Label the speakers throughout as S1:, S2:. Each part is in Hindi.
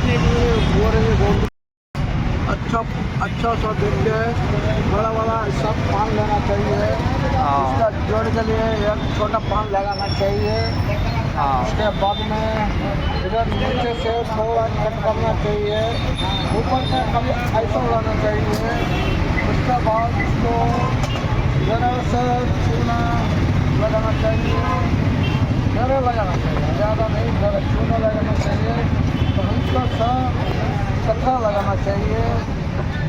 S1: देखने के लिए बोल रहे बहुत अच्छा अच्छा सा देख के बड़ा बड़ा सब पान लेना चाहिए। इसका जोड़ के लिए एक छोटा पान लगाना चाहिए। उसके बाद में इधर नीचे से थोड़ा कट करना चाहिए, ऊपर से कभी ऐसा लगाना चाहिए। उसके बाद इसको ज़रा सा चूना लगाना चाहिए, ज़रा लगाना चाहिए, ज़्यादा नहीं, ज़रा चूना लगाना चाहिए। तो हल्का सा कथा लगाना चाहिए।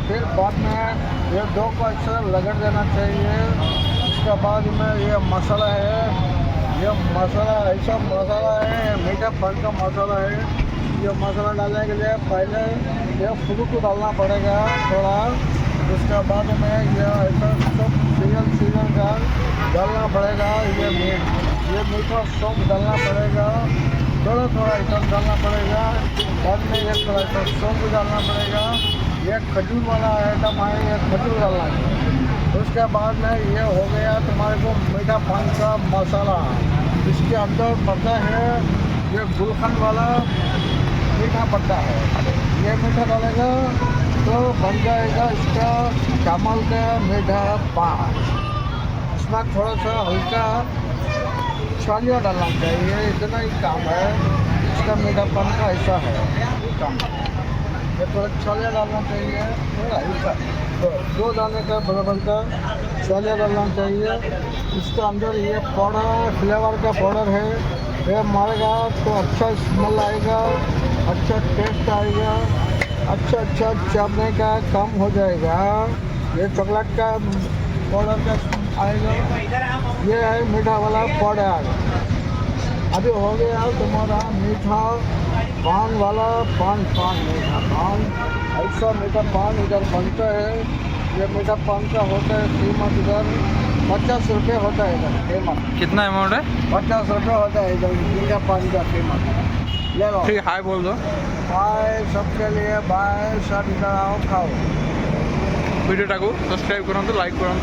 S1: फिर बाद में ये दो को ऐसा रगड़ देना चाहिए। उसके बाद में ये मसाला है, ये मसाला ऐसा मसाला है, मीठा पान का मसाला है। ये मसाला डालने के लिए पहले ये फ्रूट डालना पड़ेगा थोड़ा। उसके बाद में ये ऐसा सब सीजन का डालना पड़ेगा। ये मीठा सौंफ डालना पड़ेगा, थोड़ा थोड़ा आइटम डालना पड़ेगा। बाद में एक थोड़ा सा सौंफ डालना पड़ेगा। ये खजूर वाला आइटम है, ये खजूर डालना है। उसके बाद में ये हो गया तुम्हारे को मीठा पान का मसाला। इसके अंदर पड़ता है ये गुलकंद वाला मीठा पड़ता है। ये मीठा डालेगा तो बन जाएगा इसका चावल का मीठा पान। इसमें थोड़ा सा हल्का छालिया डालना चाहिए, इतना ही काम है इसका मीठा पान का। ऐसा है काम, ये थोड़ा छालिया डालना चाहिए, थोड़ा ऐसा दो दाने का बराबर का छालिया डालना चाहिए। इसके अंदर ये पाउडर फ्लेवर का पाउडर है, ये मारेगा तो अच्छा स्मेल आएगा, अच्छा टेस्ट आएगा, अच्छा चापने का काम हो जाएगा। ये चॉकलेट का पाउडर का आएगा। ये है मीठा वाला पाउडर। अभी हो गया तुम्हारा मीठा पान वाला पान मीठा पान। ऐसा मीठा पान इधर बनता है। ये मीठा पान का होता है कीमत इधर 50 रुपये होता है इधर कीमत।
S2: कितना अमाउंट है?
S1: 50 रुपये होता है इधर मीठा पान का कीमत। ले लो।
S2: ठीक, हाय बोल दो।
S1: हाय सबके लिए, बाय। सब इधर आओ खाओ।
S2: ভিডিওটাকে সাবস্ক্রাইব করুন, লাইক করুন।